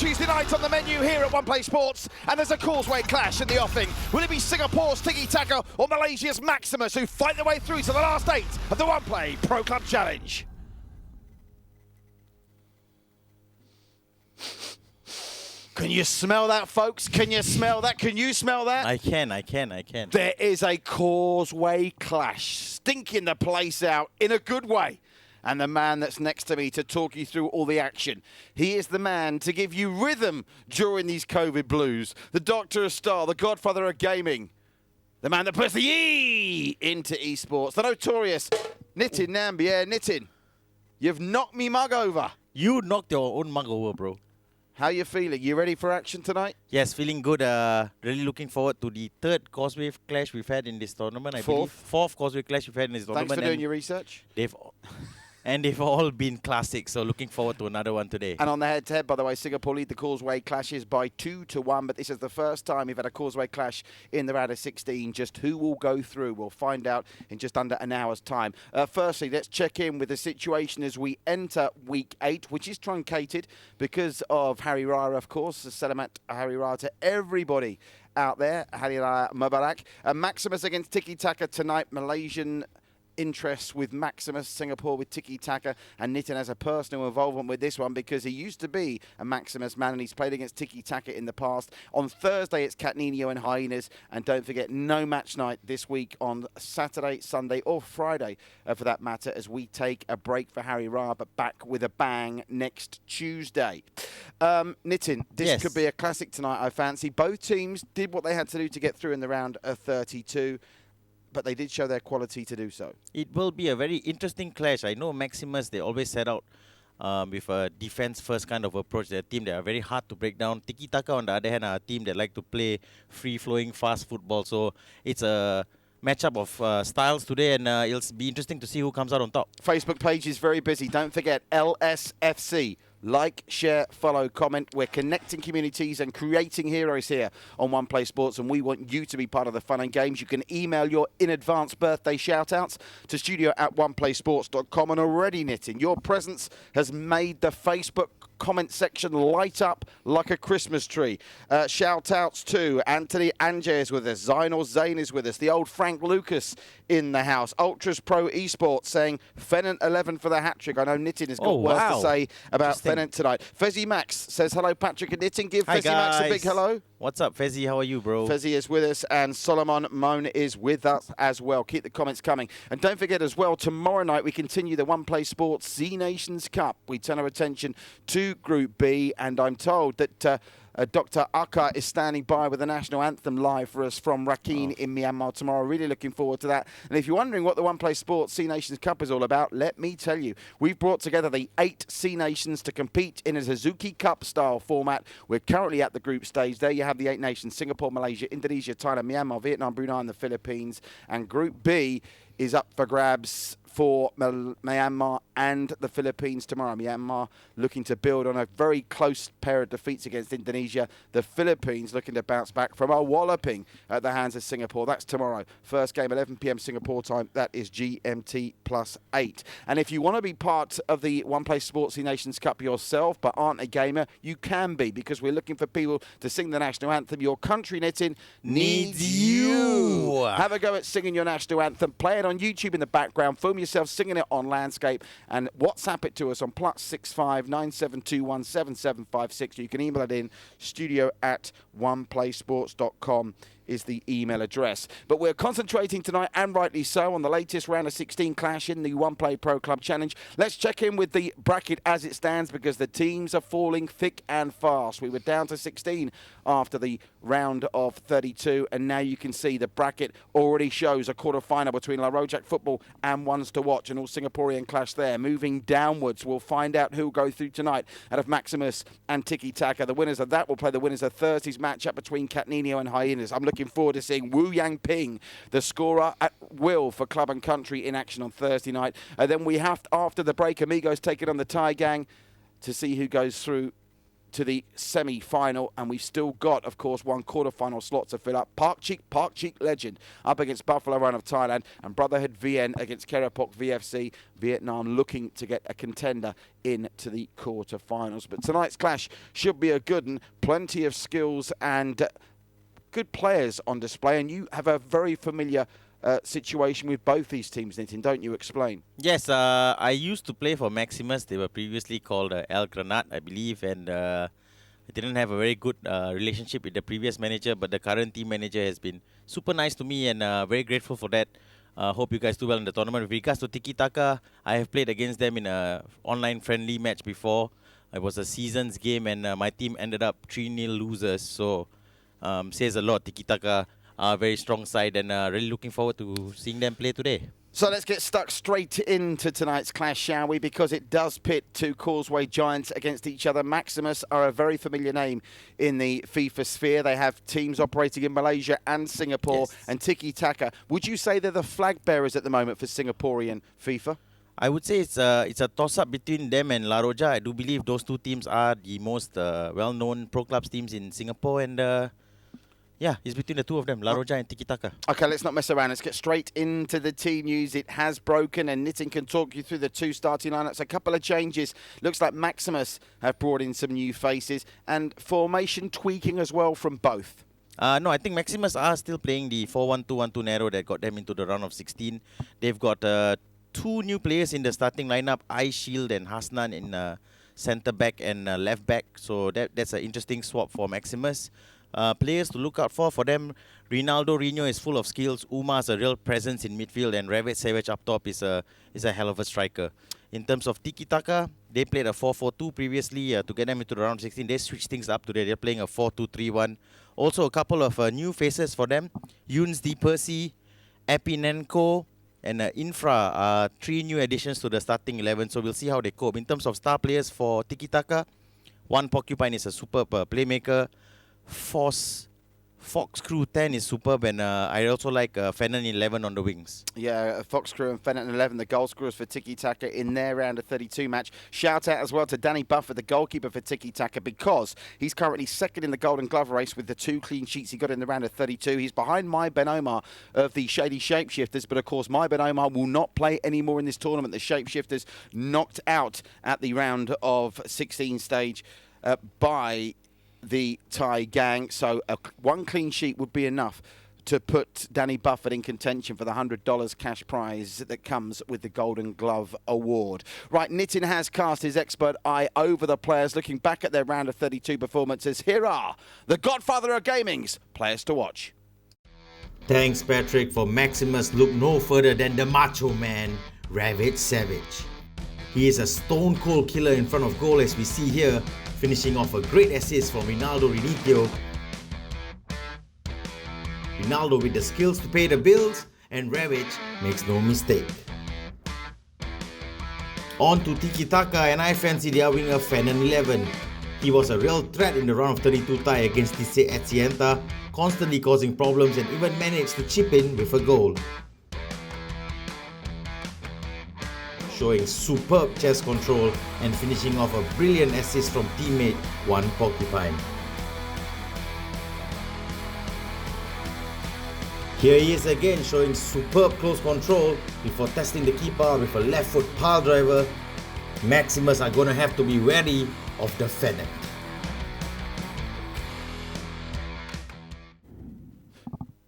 Tuesday night on the menu here at One Play Sports, and there's a causeway clash in the offing. Will it be Singapore's Tiki Taka or Malaysia's Maximuss who fight their way through to the last 8 of the One Play Pro Club Challenge? Can you smell that, folks? Can you smell that? Can you smell that? I can. There is a causeway clash, stinking the place out in a good way. And the man that's next to me to talk you through all the action. He is the man to give you rhythm during these COVID blues. The Doctor of Style, the Godfather of Gaming. The man that puts the E into esports. The notorious Nitin Nambiar. Nitin, you've knocked me mug over. You knocked your own mug over, bro. How you feeling? You ready for action tonight? Yes, feeling good. Really looking forward to the third causeway clash we've had in this tournament. I believe fourth causeway clash we've had in this tournament. Thanks for doing your research. They've all been classics, so looking forward to another one today. And on the head-to-head, by the way, Singapore lead the causeway clashes by 2-1, but this is the first time we've had a causeway clash in the round of 16. Just who will go through, we'll find out in just under an hour's time. Firstly, let's check in with the situation as we enter week 8, which is truncated because of Hari Raya, of course. Selamat Hari Raya to everybody out there. Hari Raya Mubarak. Maximuss against Tiki Taka tonight. Malaysian interests with Maximuss, Singapore with Tiki Taka, and Nitin has a personal involvement with this one because he used to be a Maximuss man and he's played against Tiki Taka in the past. On Thursday it's Cat Nino and Hyenas, and don't forget, no match night this week on Saturday, Sunday or Friday for that matter, as we take a break for Hari Raya, but back with a bang next Tuesday. Nitin, this could be a classic tonight, I fancy. Both teams did what they had to do to get through in the round of 32. But they did show their quality to do so. It will be a very interesting clash. I know Maximuss, they always set out with a defense-first kind of approach. They're a team that are very hard to break down. Tiki Taka, on the other hand, are a team that like to play free-flowing, fast football. So it's a matchup of styles today, and it'll be interesting to see who comes out on top. Facebook page is very busy. Don't forget, LSFC. Like, share, follow, comment. We're connecting communities and creating heroes here on One Play Sports, and we want you to be part of the fun and games. You can email your in-advance birthday shout-outs to studio@oneplaysports.com. And already, Nitin, your presence has made the Facebook comment section light up like a Christmas tree. Shout-outs to Anthony Ange is with us. Zainul Zain is with us. The old Frank Lucas in the house. Ultras Pro Esports saying Fennant 11 for the hat-trick. I know Nitin has got words to say about Fennant tonight. Fezzi Max says hello, Patrick and Nitin. Give Fezzi Max a big hello. What's up, Fezzi? How are you, bro? Fezzi is with us, and Solomon Moan is with us as well. Keep the comments coming. And don't forget as well, tomorrow night we continue the One Play Sports Z Nations Cup. We turn our attention to Group B, and I'm told that Dr. Akka is standing by with the national anthem live for us from Rakhine in Myanmar tomorrow. Really looking forward to that. And if you're wondering what the One Play Sports C Nations Cup is all about, let me tell you. We've brought together the 8 C Nations to compete in a Suzuki Cup style format. We're currently at the group stage. There you have the 8 nations: Singapore, Malaysia, Indonesia, Thailand, Myanmar, Vietnam, Brunei and the Philippines. And Group B is up for grabs for Myanmar and the Philippines tomorrow. Myanmar looking to build on a very close pair of defeats against Indonesia. The Philippines looking to bounce back from a walloping at the hands of Singapore. That's tomorrow. First game, 11 p.m. Singapore time. That is GMT +8. And if you want to be part of the One Play Sports C Nations Cup yourself but aren't a gamer, you can be, because we're looking for people to sing the national anthem. Your country, Nitin, needs you. Have a go at singing your national anthem. Play it on YouTube in the background. Film yourself singing it on landscape, and WhatsApp it to us on +65 9721 7756. You can email it in studio@oneplaysports.com is the email address. But we're concentrating tonight, and rightly so, on the latest round of 16 clash in the One Play Pro Club Challenge. Let's check in with the bracket as it stands, because the teams are falling thick and fast. We were down to 16 after the round of 32, and now you can see the bracket already shows a quarter-final between La Rojak Football and Ones to Watch, an all-Singaporean clash there. Moving downwards, we'll find out who will go through tonight out of Maximuss and Tiki Taka. The winners of that will play the winners of Thursday's matchup between Cat Nino and Hyenas. I'm looking forward to seeing Wu Yang Ping, the scorer at will for Club and Country, in action on Thursday night. And then we have, after the break, Amigos taking on the Thai Gang to see who goes through to the semi-final, and we've still got, of course, one quarter-final slot to fill up. Park Cheek Legend up against Buffalo Run of Thailand, and Brotherhood VN against Kerapok VFC. Vietnam looking to get a contender into the quarter-finals. But tonight's clash should be a good one. Plenty of skills and good players on display, and you have a very familiar situation with both these teams, Nitin, don't you? Explain. Yes, I used to play for Maximuss. They were previously called El Granat, I believe, and I didn't have a very good relationship with the previous manager, but the current team manager has been super nice to me, and very grateful for that. Hope you guys do well in the tournament. With regards to Tiki Taka, I have played against them in a online friendly match before. It was a seasons game, and my team ended up 3-0 losers, so says a lot. Tiki Taka are a very strong side, and really looking forward to seeing them play today. So let's get stuck straight into tonight's clash, shall we? Because it does pit two Causeway giants against each other. Maximuss are a very familiar name in the FIFA sphere. They have teams operating in Malaysia and Singapore. Yes. And Tiki Taka. Would you say they're the flag bearers at the moment for Singaporean FIFA? I would say it's a toss-up between them and La Roja. I do believe those two teams are the most well-known pro clubs teams in Singapore, and yeah, it's between the two of them, La Roja and Tiki Taka. Okay, let's not mess around. Let's get straight into the team news. It has broken, and Nitin can talk you through the two starting lineups. A couple of changes. Looks like Maximuss have brought in some new faces, and formation tweaking as well from both. No, I think Maximuss are still playing the 4-1-2-1-2 narrow that got them into the round of 16. They've got two new players in the starting lineup, Eye Shield and Hasnan in centre back and left back. So that's an interesting swap for Maximuss. Players to look out for them, Ronaldo Rino is full of skills. Umar's a real presence in midfield, and Ravet Savage up top is a hell of a striker. In terms of Tiki Taka, they played a 4-4-2 previously to get them into the round of 16. They switched things up today. They're playing a 4-2-3-1. Also, a couple of new faces for them. Yuns D. Percy, Epinenko, and Infra. 3 new additions to the starting 11. So we'll see how they cope. In terms of star players for Tiki Taka, one Porcupine is a superb playmaker. Fox Crew 10 is superb, and I also like Fennon 11 on the wings. Yeah, Fox Crew and Fennon 11, the goal scorers for Tiki Taka in their round of 32 match. Shout out as well to Danny Buffer, the goalkeeper for Tiki Taka, because he's currently second in the Golden Glove race with the 2 clean sheets he got in the round of 32. He's behind My Ben Omar of the Shady Shapeshifters, but of course My Ben Omar will not play anymore in this tournament. The Shapeshifters knocked out at the round of 16 stage by the Thai gang, so one clean sheet would be enough to put Danny Buffett in contention for the $100 cash prize that comes with the Golden Glove Award. Right, Nitin has cast his expert eye over the players, looking back at their round of 32 performances. Here are the Godfather of Gaming's players to watch. Thanks, Patrick. For Maximuss, look no further than the Macho Man, Ravet Savage. He is a stone-cold killer in front of goal, as we see here, finishing off a great assist from Ronaldo Renitio. Ronaldo with the skills to pay the bills, and Ravage makes no mistake. On to Tiki Taka, and I fancy their winger Fennon 11. He was a real threat in the round of 32 tie against Tise Atienta, constantly causing problems and even managed to chip in with a goal. Showing superb chest control and finishing off a brilliant assist from teammate One Porcupine. Here he is again, showing superb close control before testing the keeper with a left foot pile driver. Maximuss are going to have to be wary of the Fennon.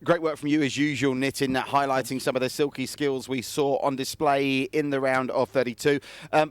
Great work from you as usual, Nitin, highlighting some of the silky skills we saw on display in the round of 32.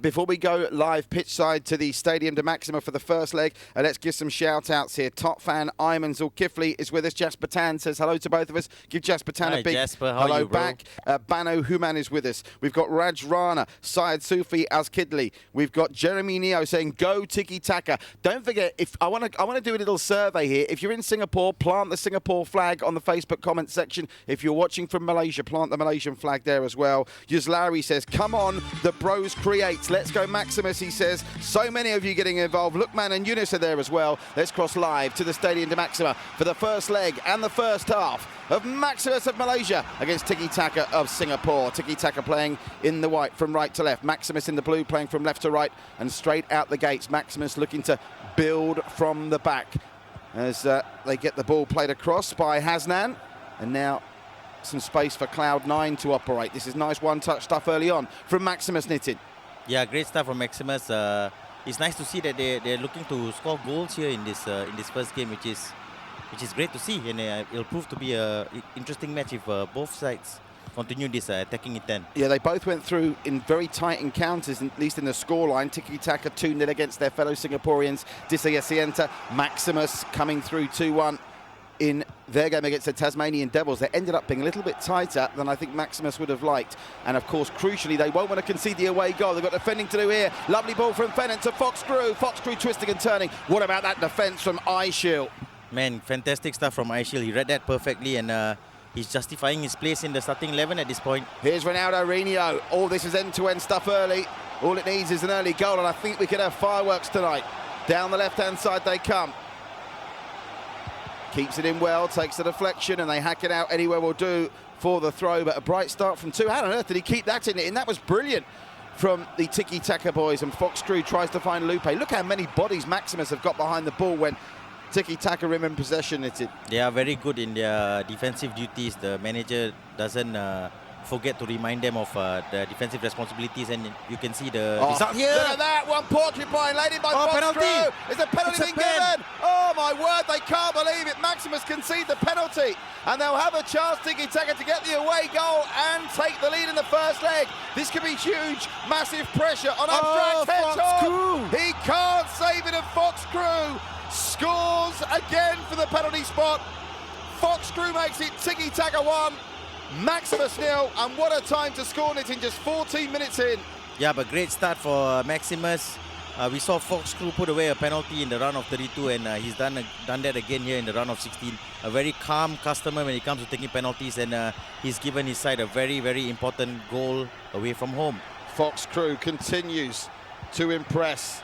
Before we go live pitch side to the Stadium de Maxima for the first leg, let's give some shout-outs here. Top fan Ayman Zulkifli is with us. Jasper Tan says hello to both of us. Give Jasper Tan a big Jasper, how hello are you, bro? back. Bano Human is with us. We've got Raj Rana, Syed Sufi Azkidli. We've got Jeremy Neo saying go Tiki Taka. Don't forget, if I want to do a little survey here. If you're in Singapore, plant the Singapore flag on the Facebook comment section. If you're watching from Malaysia, plant the Malaysian flag there as well. Yuzlawi says, come on, the bros create. Let's go Maximuss, he says. So many of you getting involved. Lookman and Yunus are there as well. Let's cross live to the Stadium de Maxima for the first leg and the first half of Maximuss of Malaysia against Tiki Taka of Singapore. Tiki Taka playing in the white from right to left. Maximuss in the blue playing from left to right and straight out the gates. Maximuss looking to build from the back as they get the ball played across by Hasnan. And now some space for Cloud9 to operate. This is nice one-touch stuff early on from Maximuss Nitin. Yeah, great stuff from Maximuss. It's nice to see that they're looking to score goals here in this first game, which is great to see, and it'll prove to be an interesting match if both sides continue this attacking intent. Yeah, they both went through in very tight encounters, at least in the scoreline. Tiki Taka 2-0 against their fellow Singaporeans. Disayasienta, Maximuss coming through 2-1 in their game against the Tasmanian Devils. They ended up being a little bit tighter than I think Maximuss would have liked. And of course, crucially, they won't want to concede the away goal. They've got defending to do here. Lovely ball from Fennant to Fox-Crew. Fox-Crew twisting and turning. What about that defence from Aishil? Man, fantastic stuff from Aishil. He read that perfectly, and he's justifying his place in the starting 11 at this point. Here's Ronaldo Reno. All this is end-to-end stuff early. All it needs is an early goal, and I think we could have fireworks tonight. Down the left-hand side they come. Keeps it in well, takes the deflection, and they hack it out. Anywhere will do for the throw, but a bright start from two. How on earth did he keep that in it? And that was brilliant from the Tiki Taka boys, and Fox-Crew tries to find Lupe. Look how many bodies Maximuss have got behind the ball when Tiki Taka are in possession. They are very good in their defensive duties. The manager doesn't forget to remind them of the defensive responsibilities, and you can see the result here. Look at that, one porcupine laid in by Fox-Crew. Is a penalty being given? Oh my word, they can't believe it. Maximuss concede the penalty, and they'll have a chance, Tiki Taka, to get the away goal and take the lead in the first leg. This could be huge, massive pressure on Abstract Head. He can't save it, and Fox-Crew scores again for the penalty spot. Fox-Crew makes it Tiki Taka 1, Maximuss 0, and what a time to score it in just 14 minutes in. Yeah, but great start for Maximuss. We saw Fox-Crew put away a penalty in the round of 32, and he's done that again here in the round of 16. A very calm customer when it comes to taking penalties, and he's given his side a very, very important goal away from home. Fox-Crew continues to impress.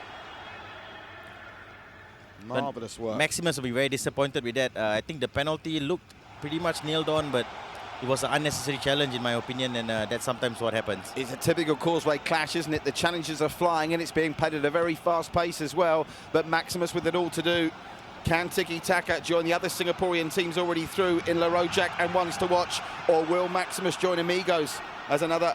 Marvellous work. Maximuss will be very disappointed with that. I think the penalty looked pretty much nailed on, but it was an unnecessary challenge in my opinion, and that's sometimes what happens. It's a typical causeway clash, isn't it? The challenges are flying, and it's being played at a very fast pace as well. But Maximuss with it all to do. Can Tiki Taka join the other Singaporean teams already through in La Rojak and ones to watch? Or will Maximuss join Amigos as another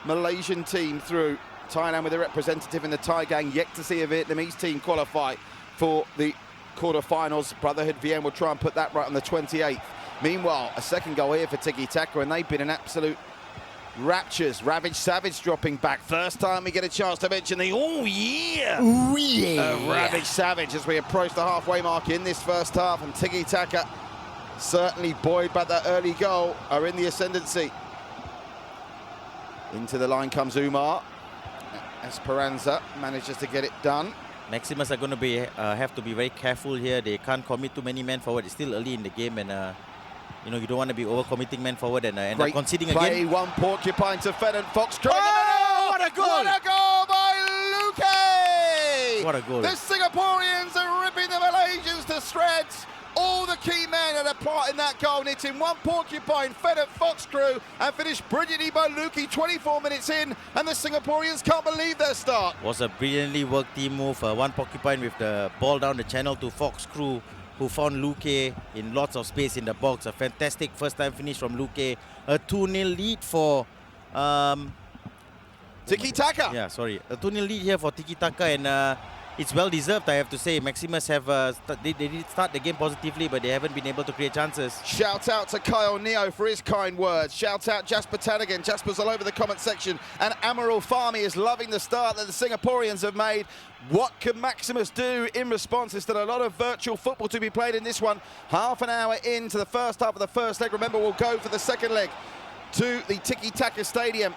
Malaysian team through? Thailand with a representative in the Thai gang, yet to see a Vietnamese team qualify for the quarter-finals. Brotherhood VM will try and put that right on the 28th. Meanwhile, a second goal here for Tiki Taka, and they've been in absolute raptures. Ravage Savage dropping back. First time we get a chance to mention the Ravage Savage as we approach the halfway mark in this first half, and Tiki Taka, certainly buoyed by that early goal, are in the ascendancy. Into the line comes Umar. Esperanza manages to get it done. Maximuss are going to have to be very careful here. They can't commit too many men forward. It's still early in the game, and you don't want to be overcommitting men forward and end up conceding play, again. One porcupine to Fennant. Fox-Crew. Oh, what a goal! What a goal by Luque! What a goal! The Singaporeans are ripping the Malaysians to shreds. All the key men had a part in that goal. And it's in one porcupine, fed at Fox-Crew, and finished brilliantly by Luque 24 minutes in, and the Singaporeans can't believe their start. Was a brilliantly worked team move. One porcupine with the ball down the channel to Fox-Crew, who found Luque in lots of space in the box. A fantastic first-time finish from Luque. A 2-0 lead for Tiki Taka. Yeah, sorry. A 2-0 lead here for Tiki Taka, and it's well deserved, I have to say. Maximuss they did start the game positively, but they haven't been able to create chances. Shout out to Kyle Neo for his kind words. Shout out Jasper Tadigan. Jasper's all over the comment section. And Amaral Farmi is loving the start that the Singaporeans have made. What can Maximuss do in response? There's still a lot of virtual football to be played in this one. Half an hour into the first half of the first leg. Remember, we'll go for the second leg to the Tiki Taka Stadium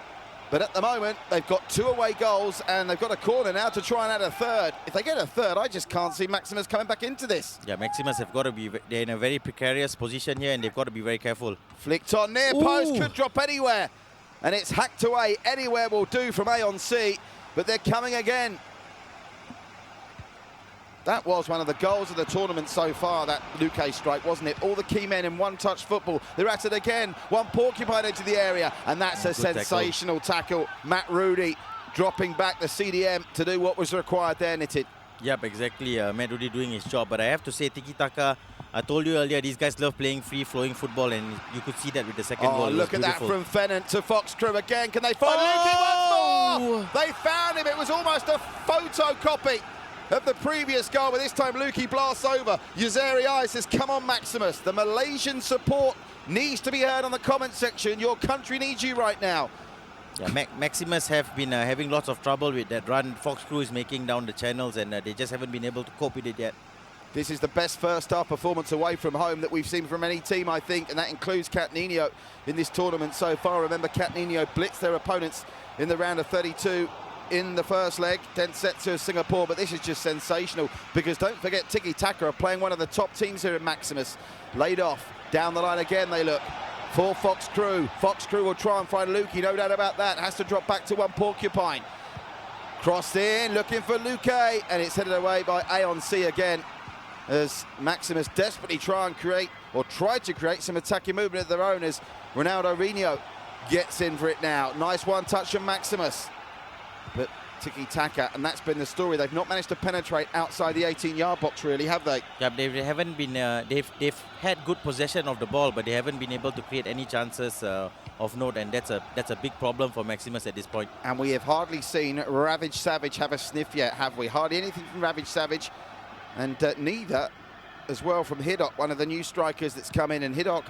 But at the moment, they've got 2 away goals and they've got a corner now to try and add a third. If they get a third, I just can't see Maximuss coming back into this. Yeah, Maximuss have got to be, they're in a very precarious position here and they've got to be very careful. Flicked on near post, could drop anywhere. And it's hacked away. Anywhere will do from A-on-C, but they're coming again. That was one of the goals of the tournament so far, that Luque strike, wasn't it? All the key men in one-touch football. They're at it again. One porcupine into the area, and that's a sensational tackle. Matt Rudy dropping back the CDM to do what was required there, Nitin. Yep, exactly. Matt Rudy doing his job. But I have to say, Tiki Taka, I told you earlier, these guys love playing free-flowing football, and you could see that with the second goal. Oh, look at that from Fennant to Fox Crew again. Can they find Luque once more? They found him. It was almost a photocopy of the previous goal, but this time Luque blasts over. Yuzeri Eye says, come on, Maximuss. The Malaysian support needs to be heard on the comment section. Your country needs you right now. Yeah, Maximuss have been having lots of trouble with that run Fox Crew is making down the channels, and they just haven't been able to cope with it yet. This is the best first-half performance away from home that we've seen from any team, I think, and that includes Cat Nino in this tournament so far. Remember, Cat Nino blitzed their opponents in the round of 32 in the first leg, then set to Singapore, but this is just sensational because don't forget Tiki Taka are playing one of the top teams here in Maximuss. Laid off, down the line again they look for Fox Crew. Fox Crew will try and find Luque, no doubt about that. Has to drop back to one porcupine. Crossed in, looking for Luque, and it's headed away by A-on-C again as Maximuss desperately try to create some attacking movement of their own as Ronaldo Rino gets in for it now. Nice one touch from Maximuss. But Tiki Taka, and that's been the story. They've not managed to penetrate outside the 18-yard box, really, have they? Yeah, they haven't been. They've had good possession of the ball, but they haven't been able to create any chances of note, and that's a big problem for Maximuss at this point. And we have hardly seen Ravage Savage have a sniff yet, have we? Hardly anything from Ravage Savage, and neither, as well, from Hidok, one of the new strikers that's come in. And Hidok,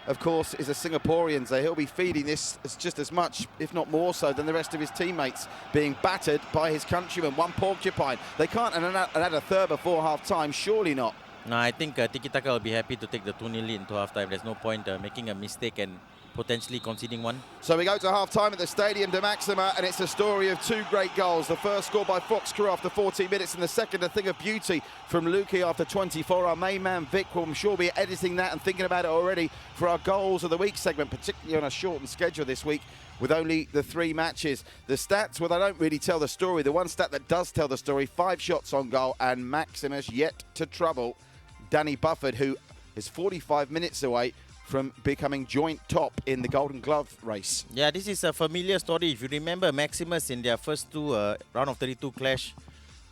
of course, is a Singaporean, so he'll be feeding this just as much, if not more so, than the rest of his teammates, being battered by his countrymen. One porcupine. They can't add a third before half-time, surely not. No, I think Tiki Taka will be happy to take the 2-0 lead into half-time. There's no point making a mistake and potentially conceding one. So we go to half-time at the Stadium de Maxima, and it's a story of 2 great goals. The first scored by Fox Crew after 14 minutes, and the second a thing of beauty from Luque after 24. Our main man Vic will, I'm sure, be editing that and thinking about it already for our Goals of the Week segment, particularly on a shortened schedule this week with only the 3 matches. The stats, well, they don't really tell the story. The one stat that does tell the story, 5 shots on goal, and Maximuss yet to trouble Danny Bufford, who is 45 minutes away from becoming joint top in the Golden Glove race. Yeah, this is a familiar story. If you remember, Maximuss in their first 2 round of 32 clash,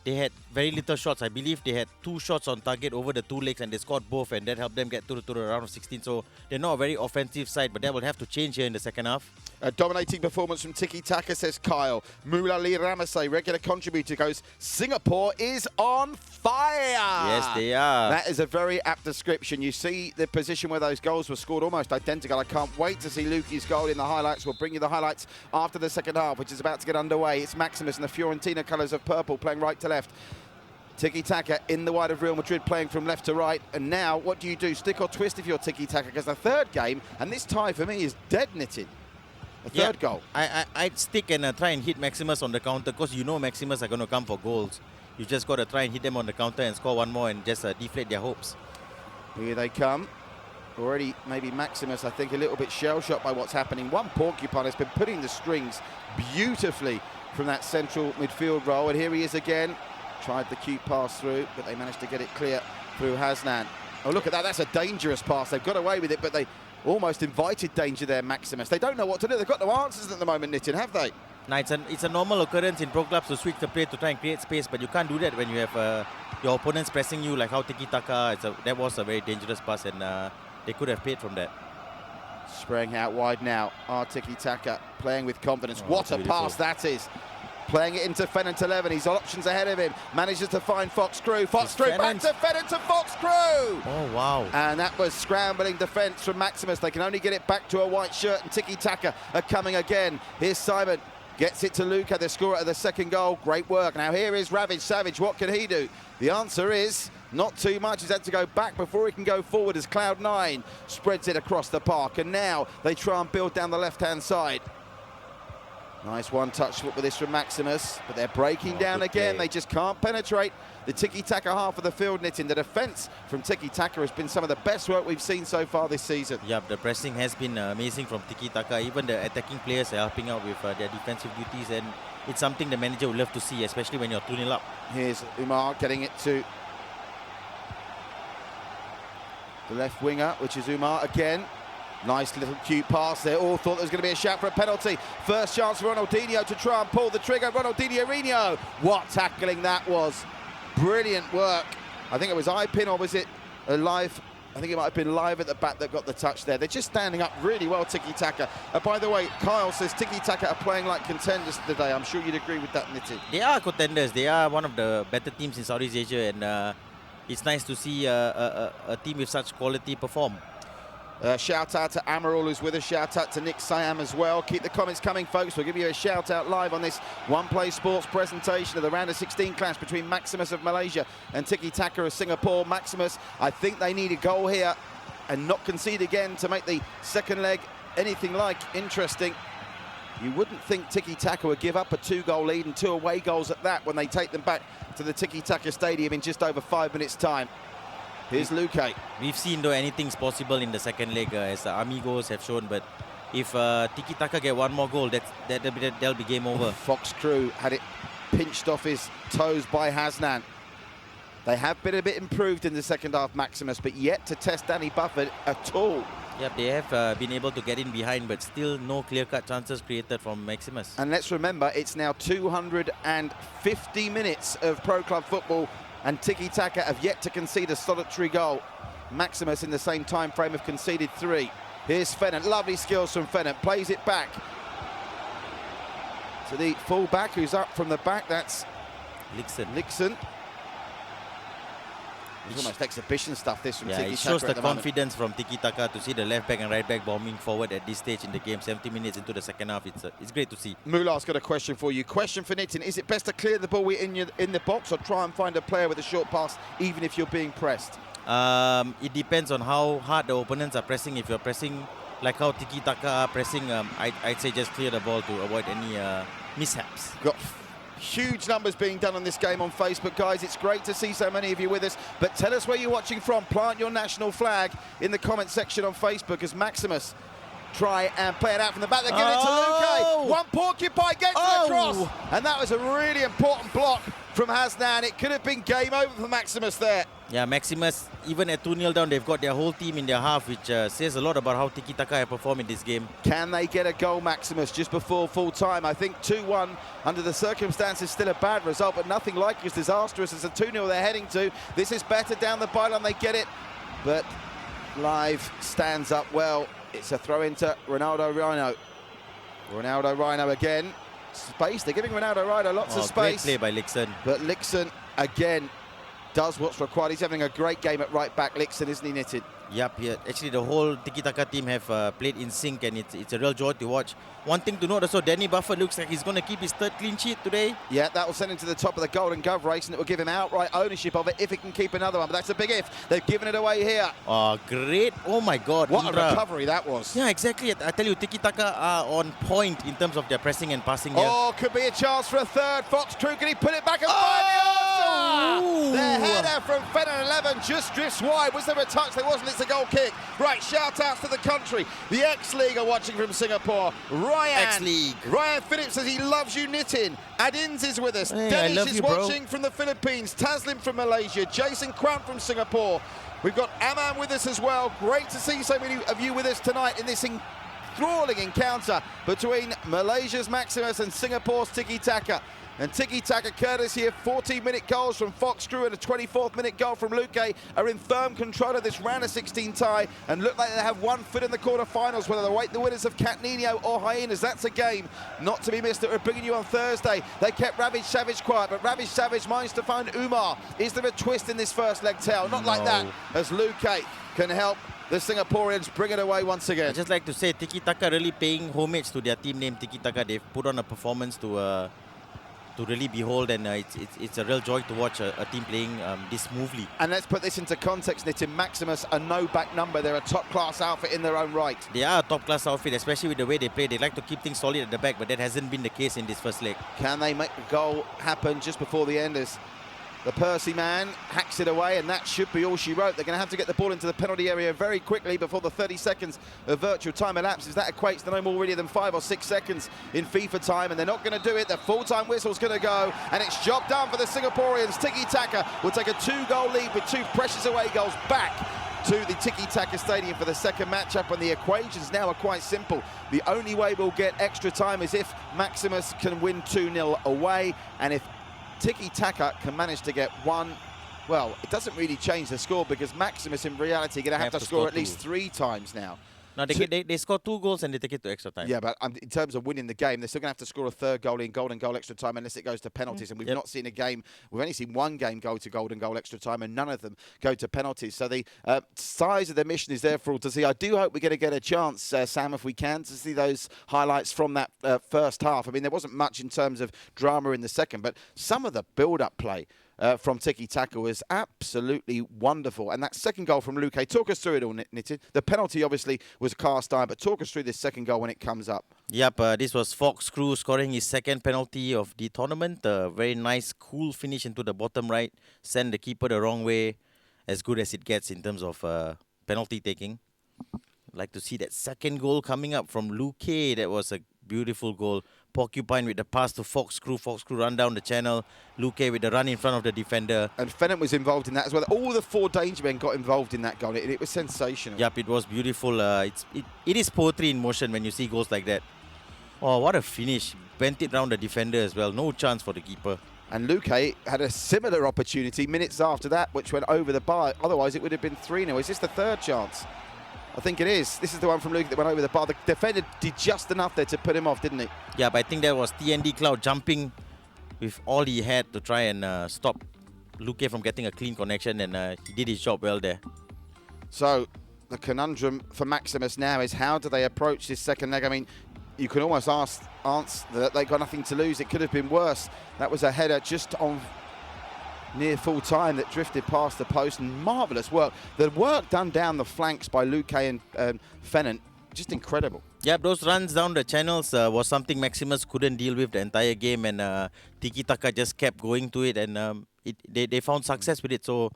they had very little shots. I believe they had 2 shots on target over the 2 legs, and they scored both, and that helped them get to the round of 16. So they're not a very offensive side, but that will have to change here in the second half. A dominating performance from Tiki Taka, says Kyle. Mulali Ramase, regular contributor, goes, Singapore is on fire! Yes, they are. That is a very apt description. You see the position where those goals were scored, almost identical. I can't wait to see Luque's goal in the highlights. We'll bring you the highlights after the second half, which is about to get underway. It's Maximuss in the Fiorentina colours of purple, playing right to left. Tiki Taka in the wide of Real Madrid, playing from left to right. And now, what do you do? Stick or twist if you're Tiki Taka? Because the third game, and this tie for me is dead knitted. A third goal. I'd stick and try and hit Maximuss on the counter, because you know Maximuss are going to come for goals. You just got to try and hit them on the counter and score one more and just deflate their hopes. Here they come. Already maybe Maximuss, I think, a little bit shell-shocked by what's happening. One porcupine has been putting the strings beautifully from that central midfield role. And here he is again. Tried the cute pass through, but they managed to get it clear through Hasnan. Oh, look at that. That's a dangerous pass. They've got away with it, but they almost invited danger there, Maximuss. They don't know what to do. They've got no answers at the moment, Nitin, have they? No, it's a normal occurrence in pro clubs to switch the play to try and create space, but you can't do that when you have your opponents pressing you like how Tiki Taka. That was a very dangerous pass, and they could have paid from that. Spraying out wide now. Tiki Taka playing with confidence. Oh, what a beautiful pass that is. Playing it into Fennant 11. He's got options ahead of him. Manages to find Fox Crew. Fox Crew back to Fennant to Fox Crew. Oh, wow. And that was scrambling defence from Maximuss. They can only get it back to a white shirt, and Tiki Taka are coming again. Here's Simon. Gets it to Luque, the scorer of the second goal. Great work. Now here is Ravage Savage. What can he do? The answer is not too much. He's had to go back before he can go forward as Cloud9 spreads it across the park. And now they try and build down the left-hand side. Nice one-touch foot with this from Maximuss, but they're breaking down again. They just can't penetrate the Tiki Taka half of the field, Nitin. The defence from Tiki Taka has been some of the best work we've seen so far this season. Yeah, the pressing has been amazing from Tiki Taka. Even the attacking players are helping out with their defensive duties, and it's something the manager would love to see, especially when you're 2-0 up. Here's Umar getting it to the left winger, which is Umar again. Nice little cute pass there. All thought there was going to be a shout for a penalty. First chance for Ronaldinho to try and pull the trigger. Ronaldinho. What tackling that was. Brilliant work. I think it was eye-pin, or was it live? I think it might have been live at the back that got the touch there. They're just standing up really well, Tiki Taka. By the way, Kyle says Tiki Taka are playing like contenders today. I'm sure you'd agree with that, Nitin. They are contenders. They are one of the better teams in Southeast Asia, and it's nice to see a team with such quality perform. Shout out to Amaral who's with us. Shout out to Nick Siam as well. Keep the comments coming, folks. We'll give you a shout out live on this One Play Sports presentation of the round of 16 clash between Maximuss of Malaysia and Tiki Taka of Singapore. Maximuss, I think they need a goal here and not concede again to make the second leg anything like interesting. You wouldn't think Tiki Taka would give up a 2-goal lead and 2 away goals at that when they take them back to the Tiki Taka Stadium in just over 5 minutes' time. Here's Luque. We've seen, though, anything's possible in the second leg, as the Amigos have shown. But if Tiki Taka get one more goal, that'll be game over. Fox Crew had it pinched off his toes by Hasnan. They have been a bit improved in the second half, Maximuss, but yet to test Danny Buffett at all. Yep, they have been able to get in behind, but still no clear-cut chances created from Maximuss. And let's remember, it's now 250 minutes of pro club football, and Tiki Taka have yet to concede a solitary goal. Maximuss in the same time frame have conceded 3. Here's Fennant, lovely skills from Fennant, plays it back to the full-back who's up from the back. That's Lixon. It's almost exhibition stuff, this from Tiki Taka. It shows the confidence from Tiki Taka to see the left back and right back bombing forward at this stage in the game. 70 minutes into the second half, it's great to see. Moulah's got a question for you. Question for Nitin: is it best to clear the ball in the box or try and find a player with a short pass, even if you're being pressed? It depends on how hard the opponents are pressing. If you're pressing like how Tiki Taka are pressing, I'd say just clear the ball to avoid any mishaps. Got huge numbers being done on this game on Facebook, guys. It's great to see so many of you with us, but tell us where you're watching from. Plant your national flag in the comment section on Facebook as Maximuss try and play it out from the back. They're giving it to Luque. One porcupine gets the cross, and that was a really important block from Hasnan. It could have been game over for Maximuss there. Yeah, Maximuss, even at 2-0 down, they've got their whole team in their half, which says a lot about how Tiki Taka have performed in this game. Can they get a goal, Maximuss, just before full time? I think 2-1 under the circumstances still a bad result, but nothing like as disastrous as the 2-0 they're heading to. This is better down the byline, they get it, but Live stands up well. It's a throw into Ronaldo Rhino. Ronaldo Rhino again. Space, they're giving Ronaldo Rhino lots of space. Great play by Lixon. But Lixon, again, does what's required. He's having a great game at right back, Lixon, isn't he, Knitted? Yep, yeah. Actually, the whole Tiki Taka team have played in sync, and it's a real joy to watch. One thing to note also, Danny Buffett looks like he's going to keep his third clean sheet today. Yeah, that will send him to the top of the Golden Glove race, and it will give him outright ownership of it if he can keep another one. But that's a big if. They've given it away here. Oh, great. Oh, my God. What a recovery that was. Yeah, exactly. I tell you, Tiki Taka are on point in terms of their pressing and passing here. Oh, could be a chance for a third. Fox Crew, can he put it back and find the answer? The header from Fenner 11 just drifts wide. Was there a touch? There wasn't. It's a goal kick. Right, shout-outs to the country. The X-League are watching from Singapore. Ryan. X-League. Ryan Phillips says he loves you, Nitin. Adins is with us. Hey, Dennis is watching from the Philippines. Taslim from Malaysia. Jason Kwan from Singapore. We've got Aman with us as well. Great to see so many of you with us tonight in this enthralling encounter between Malaysia's Maximuss and Singapore's Tiki Taka. And Tiki Taka, courtesy of 14-minute goals from Fox Crew and a 24th-minute goal from Luque, are in firm control of this round of 16 tie and look like they have 1 foot in the quarter-finals, whether they await the winners of Cat Nino or Hyenas. That's a game not to be missed that we're bringing you on Thursday. They kept Ravage Savage quiet, but Ravage Savage managed to find Umar. Is there a twist in this first leg tail? Not like that, as Luque can help the Singaporeans bring it away once again. I'd just like to say, Tiki Taka really paying homage to their team name, Tiki Taka. They've put on a performance to to really behold, and it's a real joy to watch a team playing this smoothly. And let's put this into context, Nitin. Maximuss, a no-back number. They're a top-class outfit in their own right. They are a top-class outfit, especially with the way they play. They like to keep things solid at the back, but that hasn't been the case in this first leg. Can they make the goal happen just before the end as the Percy man hacks it away, and that should be all she wrote. They're going to have to get the ball into the penalty area very quickly before the 30 seconds of virtual time elapses. That equates to no more really than 5 or 6 seconds in FIFA time, and they're not going to do it. The full-time whistle's going to go, and it's job done for the Singaporeans. Tiki Taka will take a 2-goal lead with 2 precious away goals back to the Tiki Taka Stadium for the second matchup, and the equations now are quite simple. The only way we'll get extra time is if Maximuss can win 2-0 away, and if Tiki Taka can manage to get one, well, it doesn't really change the score because Maximuss in reality are going to have to score at least 3 times now. No, they score 2 goals and they take it to extra time. Yeah, but in terms of winning the game, they're still going to have to score a 3rd goal in golden goal extra time unless it goes to penalties. And we've not seen a game, we've only seen 1 game go to golden goal extra time and none of them go to penalties. So the size of the mission is there for all to see. I do hope we're going to get a chance, Sam, if we can, to see those highlights from that first half. I mean, there wasn't much in terms of drama in the second, but some of the build-up play from Tiki Taka was absolutely wonderful. And that second goal from Luque, talk us through it all, Nitin. The penalty obviously was cast iron, but talk us through this second goal when it comes up. Yep, this was Fox Crew scoring his second penalty of the tournament. A very nice, cool finish into the bottom right. Send the keeper the wrong way. As good as it gets in terms of penalty taking. Like to see that second goal coming up from Luque. That was a beautiful goal. Porcupine with the pass to Fox Crew. Fox Crew run down the channel. Luque with the run in front of the defender. And Fennant was involved in that as well. All the 4 danger men got involved in that goal. It was sensational. Yep, it was beautiful. It is poetry in motion when you see goals like that. Oh, what a finish. Bent it round the defender as well. No chance for the keeper. And Luque had a similar opportunity minutes after that, which went over the bar. Otherwise, it would have been 3-0. Is this the 3rd chance? I think it is. This is the one from Luque that went over the bar. The defender did just enough there to put him off, didn't he? Yeah, but I think that was TND Cloud jumping with all he had to try and stop Luque from getting a clean connection, and he did his job well there. So the conundrum for Maximuss now is how do they approach this second leg? I mean, you can almost answer that they got nothing to lose. It could have been worse. That was a header just on near full time that drifted past the post, and marvellous work. The work done down the flanks by Luque and Fennant, just incredible. Yeah, those runs down the channels was something Maximuss couldn't deal with the entire game, and Tiki Taka just kept going to it, and they found success with it. So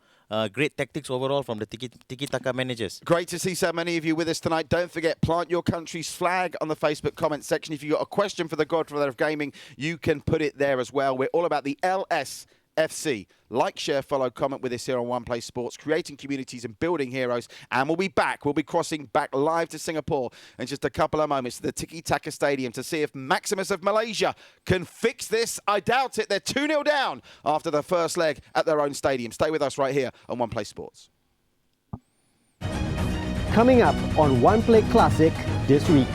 great tactics overall from the Tiki Taka managers. Great to see so many of you with us tonight. Don't forget, plant your country's flag on the Facebook comment section. If you've got a question for the Godfather of Gaming, you can put it there as well. We're all about the LSFC. Like, share, follow, comment with us here on One Play Sports, creating communities and building heroes. And we'll be back. We'll be crossing back live to Singapore in just a couple of moments to the Tiki Taka Stadium to see if Maximuss of Malaysia can fix this. I doubt it. They're 2-0 down after the first leg at their own stadium. Stay with us right here on One Play Sports. Coming up on One Play Classic this week.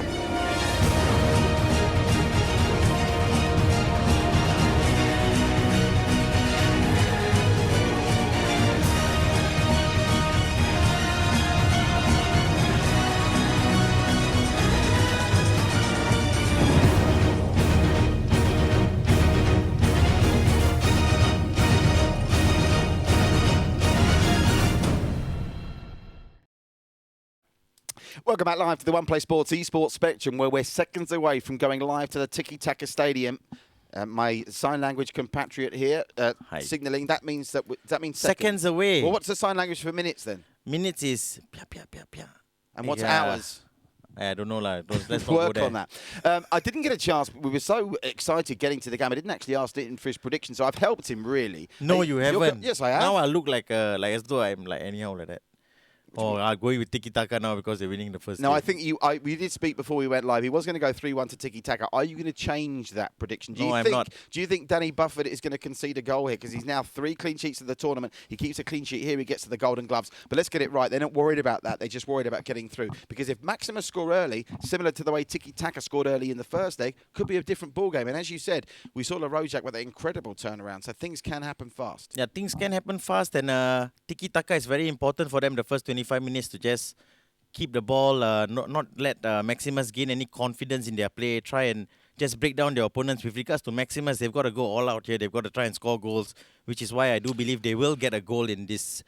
Welcome back live to the One Play Sports Esports Spectrum, where we're seconds away from going live to the Tiki Taka Stadium. My sign language compatriot here signalling. That means that Seconds away. Well, what's the sign language for minutes then? Minutes is pia, pia, pia, pia. And what's hours? I don't know. Let's not Work go there. on that. I didn't get a chance. We were so excited getting to the game. I didn't actually ask Nitin for his prediction, so I've helped him really. No, you haven't. Yes, I have. Now I look like as though I'm like anyhow like that. Oh, I'm going with Tiki Taka now because they're winning the first No, game. I think we did speak before we went live. He was going to go 3-1 to Tiki Taka. Are you going to change that prediction? I'm not. Do you think Danny Buffett is going to concede a goal here? Because he's now 3 clean sheets of the tournament. He keeps a clean sheet here. He gets to the Golden Gloves. But let's get it right. They're not worried about that. They're just worried about getting through. Because if Maximuss score early, similar to the way Tiki Taka scored early in the first leg, could be a different ballgame. And as you said, we saw Larojak with an incredible turnaround. So things can happen fast. Yeah, things can happen fast, and Tiki Taka is very important for them the first 25 minutes to just keep the ball, not let Maximuss gain any confidence in their play, try and just break down their opponents. With regards to Maximuss, they've got to go all out here. They've got to try and score goals, which is why I do believe they will get a goal in this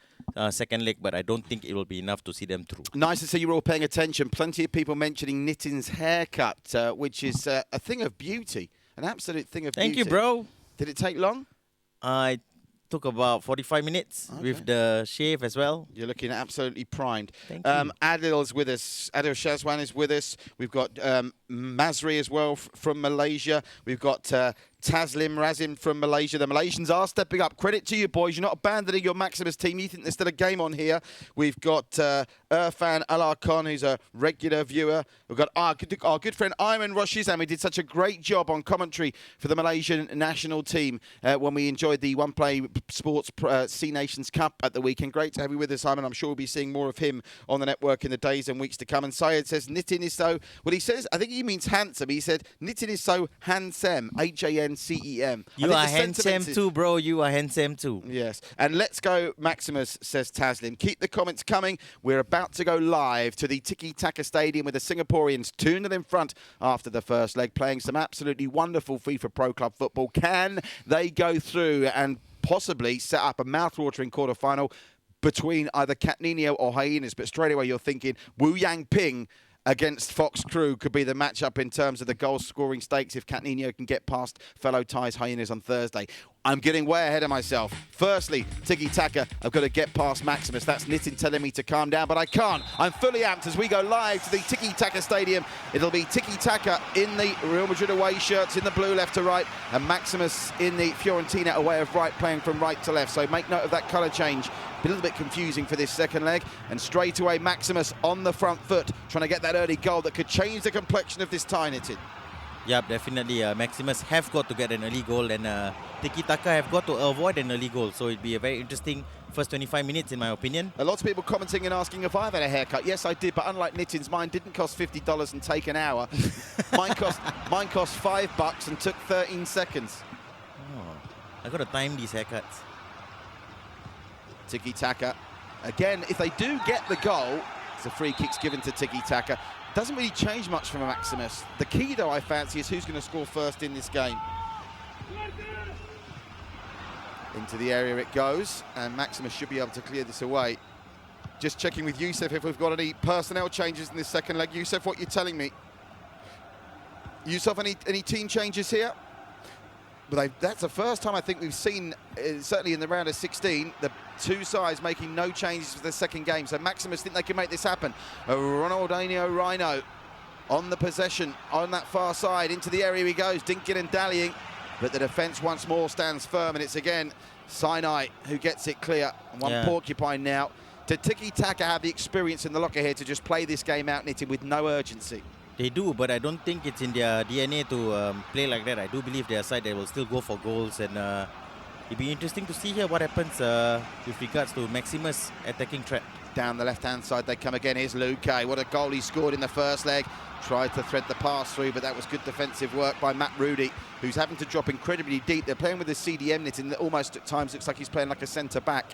second leg, but I don't think it will be enough to see them through. Nice to see you're all paying attention. Plenty of people mentioning Nitin's haircut, which is a thing of beauty, an absolute thing of beauty. Thank you, bro. Did it take long? I took about 45 minutes with the shave as well. You're looking absolutely primed. Thank you. Adil's with us. Adil Shazwan is with us. We've got Masri as well from Malaysia. We've got Taslim Razim from Malaysia. The Malaysians are stepping up. Credit to you, boys. You're not abandoning your Maximuss team. You think there's still a game on here. We've got Irfan Alarkon, who's a regular viewer. We've got our good friend Ayman Roshizan. We did such a great job on commentary for the Malaysian national team when we enjoyed the One Play Sports C Nations Cup at the weekend. Great to have you with us, Ayman. I'm sure we'll be seeing more of him on the network in the days and weeks to come. And Syed says, Nitin is so... Well, he says, I think he means handsome. He said, Nitin is so handsome. Hancem. You are handsome too, bro. You are handsome too. Yes. And let's go, Maximuss, says Taslim. Keep the comments coming. We're about to go live to the Tiki Taka Stadium with the Singaporeans 2-0 in front after the first leg, playing some absolutely wonderful FIFA Pro Club football. Can they go through and possibly set up a mouth-watering quarter-final between either Cat Nino or Hyenas? But straight away you're thinking Wu Yang Ping against Fox Crew could be the matchup in terms of the goal-scoring stakes if Cat Nino can get past fellow ties Hyenas on Thursday. I'm getting way ahead of myself. Firstly, Tiki Taka, I've got to get past Maximuss. That's Nitin telling me to calm down, but I can't. I'm fully amped as we go live to the Tiki Taka Stadium. It'll be Tiki Taka in the Real Madrid away shirts in the blue left to right, and Maximuss in the Fiorentina away of right, playing from right to left. So make note of that colour change. A little bit confusing for this second leg, and straight away Maximuss on the front foot, trying to get that early goal that could change the complexion of this tie, Nitin. Yep, definitely. Maximuss have got to get an early goal, and Tiki Taka have got to avoid an early goal. So it'd be a very interesting first 25 minutes, in my opinion. A lot of people commenting and asking if I've had a haircut. Yes, I did, but unlike Nitin's, mine didn't cost $50 and take an hour. mine cost $5 and took 13 seconds. Oh, I got to time these haircuts. Tiki Taka. Again, if they do get the goal, it's a free kick's given to Tiki Taka. Doesn't really change much from a Maximuss. The key, though, I fancy, is who's going to score first in this game. Into the area it goes, and Maximuss should be able to clear this away. Just checking with Youssef if we've got any personnel changes in this second leg. Youssef, what you're telling me? Youssef, any team changes here? But that's the first time I think we've seen, certainly in the round of 16, the two sides making no changes for the second game. So Maximuss think they can make this happen. Ronaldinho Rhino on the possession, on that far side, into the area he goes, dinking and dallying. But the defence once more stands firm, and it's again Sinai who gets it clear. And one porcupine now. Did Tiki Taka have the experience in the locker here to just play this game out, Nitin, with no urgency? They do, but I don't think it's in their DNA to play like that. I do believe their side, they will still go for goals, and it'll be interesting to see here what happens with regards to Maximuss attacking trap. Down the left-hand side they come again. Here's Luke. What a goal he scored in the first leg. Tried to thread the pass through, but that was good defensive work by Matt Rudy, who's having to drop incredibly deep. They're playing with the CDM, Nitin, that almost at times looks like he's playing like a centre-back.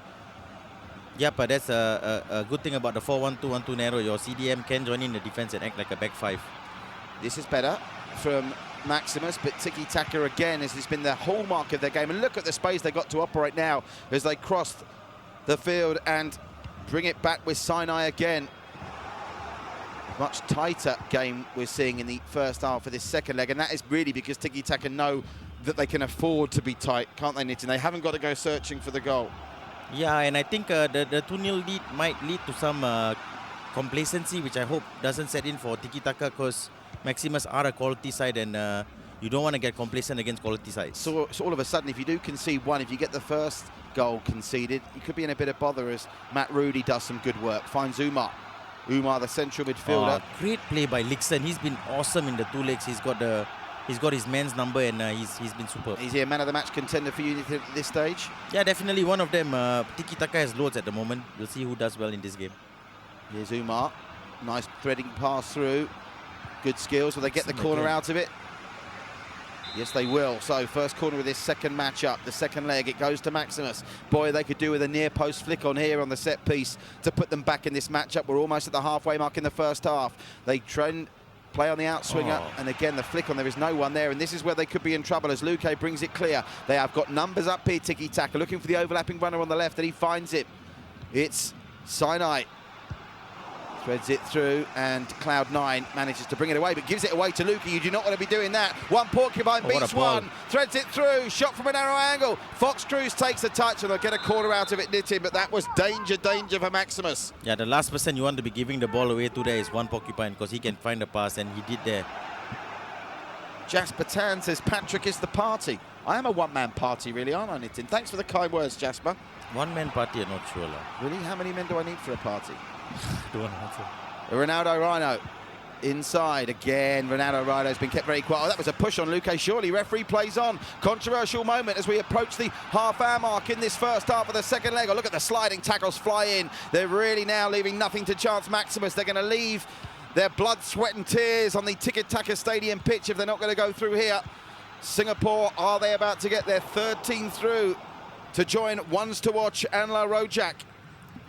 Yeah, but that's a good thing about the 4-1-2-1-2 narrow. Your CDM can join in the defense and act like a back five. This is better from Maximuss, but Tiki Taka again, as has been the hallmark of their game. And look at the space they got to operate now as they crossed the field and bring it back with Sinai again. Much tighter game we're seeing in the first half of this second leg, and that is really because Tiki Taka know that they can afford to be tight, can't they, Nitin? They haven't got to go searching for the goal. Yeah, and I think the 2-0 lead might lead to some complacency, which I hope doesn't set in for Tiki Taka, because Maximuss are a quality side, and you don't want to get complacent against quality sides. So all of a sudden, if you do concede one, if you get the first goal conceded, you could be in a bit of bother as Matt Rudy does some good work. Finds Umar, the central midfielder. Great play by Lixon. He's been awesome in the two legs. He's got his man's number, and he's been superb. Is he a man of the match contender for you at this stage? Yeah, definitely one of them. Tiki Taka has loads at the moment. We'll see who does well in this game. Here's Umar. Nice threading pass through. Good skills. Will they get the corner out of it? Yes, they will. So first corner of this second matchup, the second leg, it goes to Maximuss. Boy, they could do with a near post flick on here on the set piece to put them back in this matchup. We're almost at the halfway mark in the first half. They trend Play on the outswinger, and again the flick on, there is no one there, and this is where they could be in trouble as Luque brings it clear. They have got numbers up here, Tiki Taka, looking for the overlapping runner on the left, and he finds it. It's Sinai. Threads it through, and Cloud9 manages to bring it away, but gives it away to Luque. You do not want to be doing that. One Porcupine beats one, threads it through, shot from a narrow angle. Fox Cruz takes a touch, and they'll get a corner out of it, Nitin, but that was danger for Maximuss. Yeah, the last person you want to be giving the ball away to there is One Porcupine, because he can find a pass, and he did there. Jasper Tan says Patrick is the party. I am a one-man party, really, aren't I, Nitin? Thanks for the kind words, Jasper. One-man party, I'm not sure. Really? How many men do I need for a party? Don't answer. Ronaldo Rhino inside again. Ronaldo Rhino's been kept very quiet. Oh, that was a push on Luque, surely. Referee plays on. Controversial moment as we approach the half-hour mark in this first half of the second leg. Oh, look at the sliding tackles fly in. They're really now leaving nothing to chance Maximuss. They're going to leave their blood, sweat and tears on the Tiki Taka Stadium pitch if they're not going to go through here. Singapore, are they about to get their third team through to join Ones to Watch and La Rojak?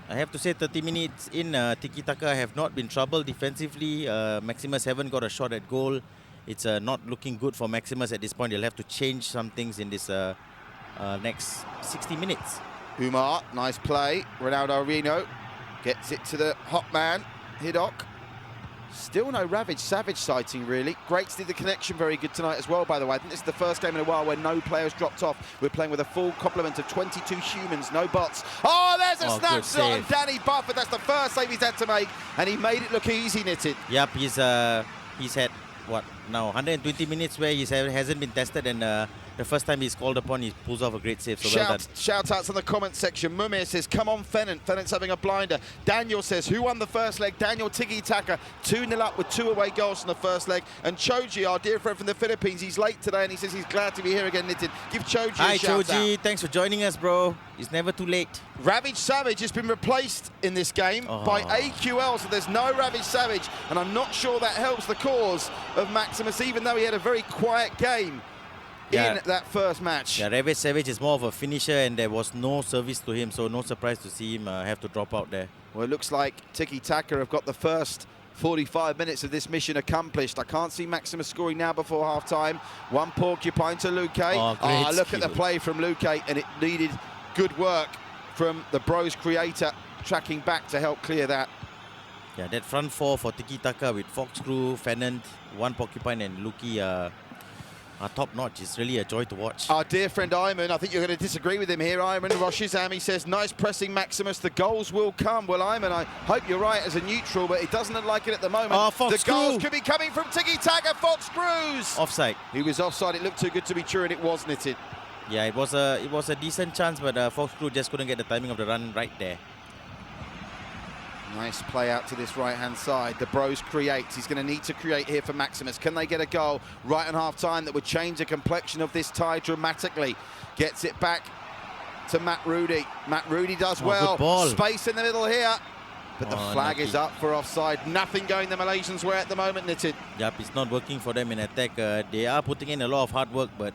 I have to say 30 minutes in, Tiki Taka have not been troubled defensively. Maximuss haven't got a shot at goal. It's not looking good for Maximuss at this point. They'll have to change some things in this next 60 minutes. Umar, nice play. Ronaldo Reno gets it to the hot man, Hidok. Still no Ravage Savage sighting, really. Greats did the connection very good tonight as well, by the way. I think this is the first game in a while where no players dropped off. We're playing with a full complement of 22 humans, no bots. Oh, there's a snapshot on Danny Buffett. That's the first save he's had to make, and he made it look easy, Knitted. Yep, he's had, what, now 120 minutes where he hasn't been tested, and the first time he's called upon, he pulls off a great save, so well done. Shout outs in the comment section. Mumir says, come on, Fennant. Fennant's having a blinder. Daniel says, who won the first leg? Daniel Tiki Taka, 2-0 up with 2 away goals in the first leg. And Choji, our dear friend from the Philippines, he's late today and he says he's glad to be here again, Nitin. Give Choji a shout out. Hi, Choji. Thanks for joining us, bro. It's never too late. Ravage Savage has been replaced in this game by AQL, so there's no Ravage Savage, and I'm not sure that helps the cause of Maximuss, even though he had a very quiet game in that first match. Yeah, Ravage Savage is more of a finisher, and there was no service to him, so no surprise to see him have to drop out there. Well, it looks like Tiki Taka have got the first 45 minutes of this mission accomplished. I can't see Maximuss scoring now before half-time. One Porcupine to Luque. Look at the play from Luque, and it needed good work from the Bros creator, tracking back to help clear that. Yeah, that front four for Tiki Taka with Fox Crew, Fennant, One Porcupine and Luque are top-notch. It's really a joy to watch. Our dear friend Ayman, I think you're going to disagree with him here. Ayman Roshizami says, nice pressing Maximuss, the goals will come. Well, Ayman, I hope you're right as a neutral, but it doesn't look like it at the moment. The goals could be coming from Tiki Taka, Fox Cruz. Offside. He was offside. It looked too good to be true, and it was knitted. Yeah, it was a decent chance, but Fox Crew just couldn't get the timing of the run right there. Nice play out to this right-hand side. The Bros creates. He's going to need to create here for Maximuss. Can they get a goal right on half-time that would change the complexion of this tie dramatically? Gets it back to Matt Rudy. Matt Rudy does well. Good ball. Space in the middle here. But the flag is up for offside. Nothing going the Malaysians' way at the moment, Knitted. Yep, it's not working for them in attack. They are putting in a lot of hard work, but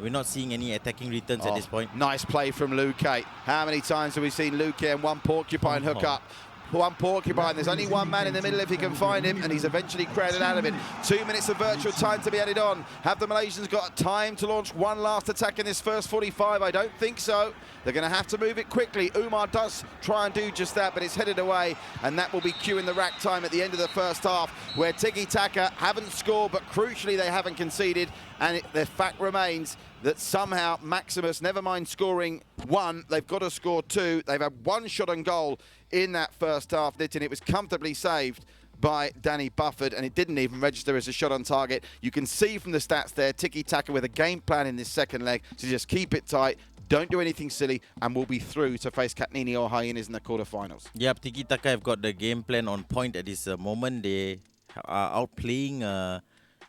we're not seeing any attacking returns at this point. Nice play from Luque. How many times have we seen Luque and One Porcupine hook up? One Porcupine, there's only one man in the middle if he can find him, and he's eventually crowded out of it. 2 minutes of virtual time to be added on. Have the Malaysians got time to launch one last attack in this first 45? I don't think so. They're going to have to move it quickly. Umar does try and do just that, but it's headed away, and that will be queuing the rack time at the end of the first half, where Tiki Taka haven't scored, but crucially they haven't conceded, and the fact remains that somehow Maximuss, never mind scoring one, they've got to score two. They've had one shot on goal in that first half, Nitin. It was comfortably saved by Danny Buffett, and it didn't even register as a shot on target. You can see from the stats there, Tiki Taka with a game plan in this second leg to just keep it tight, don't do anything silly, and we'll be through to face Katnini or Hyenas in the quarterfinals. Yep, Tiki Taka have got the game plan on point at this moment. They are outplaying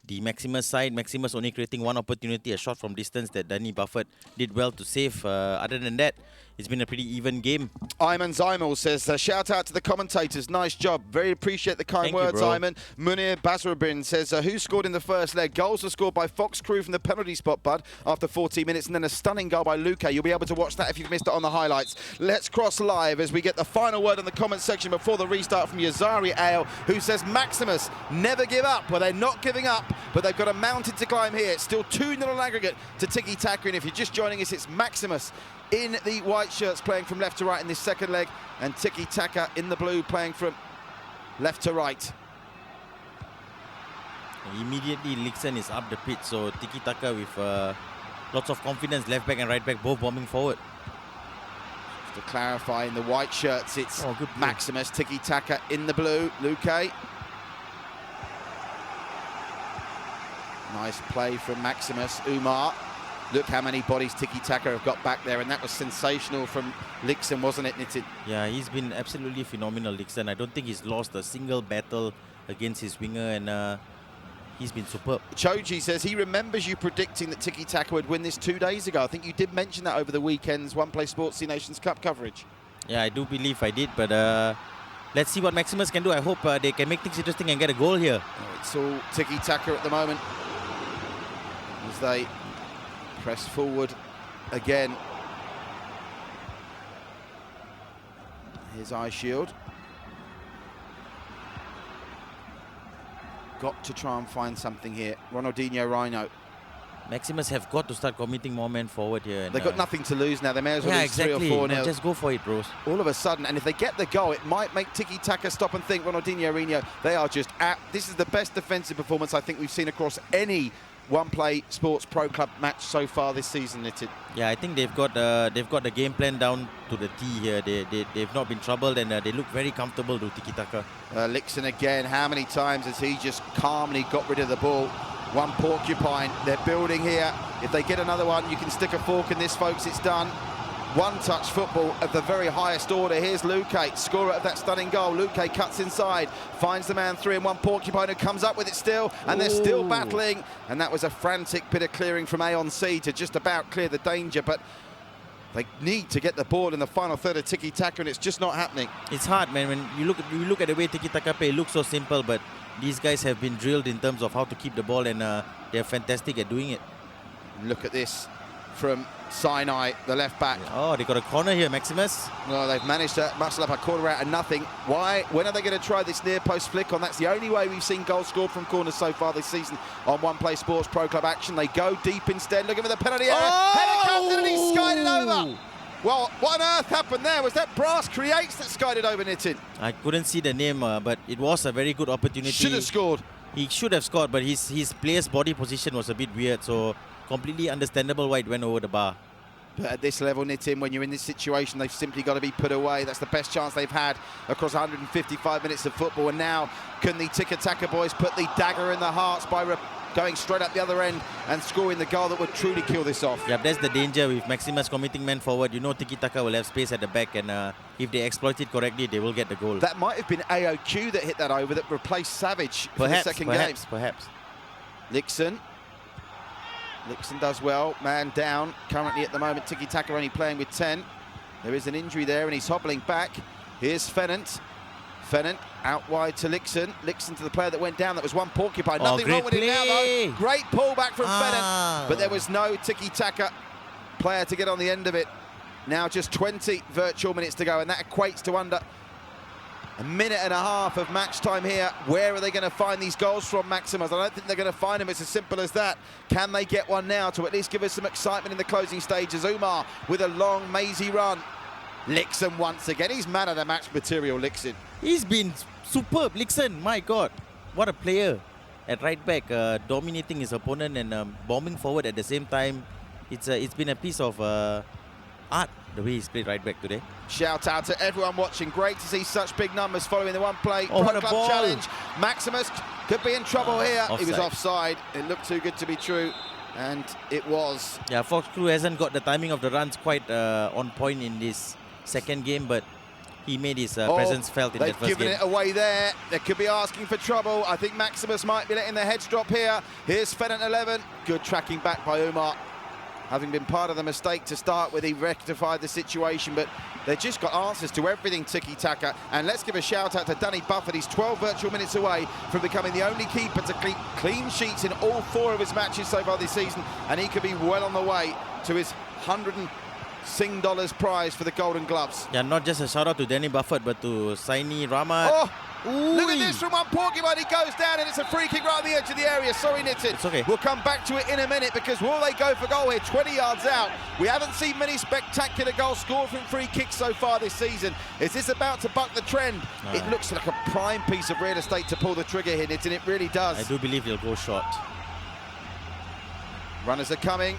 the Maximuss side. Maximuss only creating one opportunity, a shot from distance that Danny Buffett did well to save. Other than that, it's been a pretty even game. Ayman Zaimal says, shout out to the commentators. Nice job. Very appreciate the kind Thank you, words, bro. Ayman. Munir Basrabin says, who scored in the first leg? Goals were scored by Fox Crew from the penalty spot, bud, after 14 minutes, and then a stunning goal by Luque. You'll be able to watch that if you've missed it on the highlights. Let's cross live as we get the final word in the comment section before the restart from Yazari Ale, who says, Maximuss, never give up. Well, they're not giving up, but they've got a mountain to climb here. It's still 2-0 on aggregate to Tiki Taka, and if you're just joining us, it's Maximuss in the white shirts playing from left to right in this second leg, and Tiki Taka in the blue playing from left to right. Immediately, Lixen is up the pitch, so Tiki Taka with lots of confidence, left back and right back both bombing forward. Just to clarify, in the white shirts, it's good play. Maximuss, Tiki Taka in the blue, Luque. Nice play from Maximuss. Umar. Look how many bodies Tiki Taka have got back there, and that was sensational from Lixen, wasn't it, Nitin? Yeah, he's been absolutely phenomenal, Lixen. I don't think he's lost a single battle against his winger, and he's been superb. Choji says he remembers you predicting that Tiki Taka would win this 2 days ago. I think you did mention that over the weekend's One Play Sports C Nations Cup coverage. Yeah, I do believe I did, but let's see what Maximuss can do. I hope they can make things interesting and get a goal here. It's all Tiki Taka at the moment as they press forward again. Here's Eye Shield. Got to try and find something here. Ronaldinho Rhino. Maximuss have got to start committing more men forward here. And, They've got nothing to lose now. They may as well yeah, lose exactly. 3 or 4 No, nil. just go for it, bros. All of a sudden, and if they get the goal, it might make Tiki Taka stop and think. Ronaldinho Rhino, they are just at. This is the best defensive performance I think we've seen across any One Play Sports Pro Club match so far this season, Nitin. Yeah, I think they've got the game plan down to the T here. They've not been troubled, and they look very comfortable to Tiki Taka. Lixen again. How many times has he just calmly got rid of the ball? One porcupine. They're building here. If they get another one, you can stick a fork in this, folks. It's done. One-touch football of the very highest order. Here's Luque, scorer of that stunning goal. Luque cuts inside, finds the man 3 and 1 porcupine who comes up with it still, and they're still battling. And that was a frantic bit of clearing from Aon C to just about clear the danger, but they need to get the ball in the final third of Tiki Taka, and it's just not happening. It's hard, man. When you look at the way Tiki Taka play, it looks so simple, but these guys have been drilled in terms of how to keep the ball, and they're fantastic at doing it. Look at this from Sinai, the left back. Oh, they got a corner here, Maximuss. Well, they've managed to muscle up a corner out of nothing. Why? When are they going to try this near post flick on? That's the only way we've seen goals scored from corners so far this season on One Play Sports Pro Club action. They go deep instead, looking for the penalty area. Header comes in and he skied it over. Well, what on earth happened there? Was that Brass Creates that skied it over, Nitin? I couldn't see the name, but it was a very good opportunity. Should have scored. He should have scored, but his player's body position was a bit weird, so completely understandable why it went over the bar. But at this level, Nitin, when you're in this situation, they've simply got to be put away. That's the best chance they've had across 155 minutes of football. And now, can the Tiki Taka boys put the dagger in the hearts by going straight up the other end and scoring the goal that would truly kill this off? Yeah, that's the danger with Maximuss committing men forward. You know Tiki Taka will have space at the back, and if they exploit it correctly, they will get the goal. That might have been AOQ that hit that over that replaced Savage for the second game. Perhaps. Lixen does well, man down. Currently at the moment, Tiki Taka only playing with 10. There is an injury there and he's hobbling back. Here's Fennant. Fennant out wide to Lixen. Lixen to the player that went down. That was one porcupine. Nothing wrong with it now though. Great pull back from Fennant. But there was no Tiki Taka player to get on the end of it. Now just 20 virtual minutes to go, and that equates to under a minute and a half of match time here. Where are they going to find these goals from, Maximuss? I don't think they're going to find them. It's as simple as that. Can they get one now to at least give us some excitement in the closing stages? Umar with a long, mazy run. Lixen once again. He's man of the match material, Lixen. He's been superb, Lixen. My God, what a player at right back, dominating his opponent and bombing forward at the same time. It's been a piece of art the way he's played right back today. Shout out to everyone watching. Great to see such big numbers following the One Play Pro what a Club ball. Challenge. Maximuss could be in trouble here. Offside. He was offside. It looked too good to be true, and it was. Yeah, Fox Crew hasn't got the timing of the runs quite on point in this second game, but he made his presence felt in that first game. They've given it away there. They could be asking for trouble. I think Maximuss might be letting their heads drop here. Here's Fennant 11. Good tracking back by Umar. having been part of the mistake to start with. He rectified the situation, but they've just got answers to everything, Tiki Taka. And let's give a shout out to Danny Buffett. He's 12 virtual minutes away from becoming the only keeper to keep clean sheets in all 4 of his matches so far this season, and he could be well on the way to his $100 prize for the Golden Gloves. Yeah, not just a shout out to Danny Buffett, but to Saini Rahmat. Oh! Look at this from one Porcupine. He goes down and it's a free kick right on the edge of the area. Sorry, Nitin. It's okay. We'll come back to it in a minute because will they go for goal here? 20 yards out. We haven't seen many spectacular goals scored from free kicks so far this season. Is this about to buck the trend? No. It looks like a prime piece of real estate to pull the trigger here, Nitin. It really does. I do believe he'll go short. Runners are coming.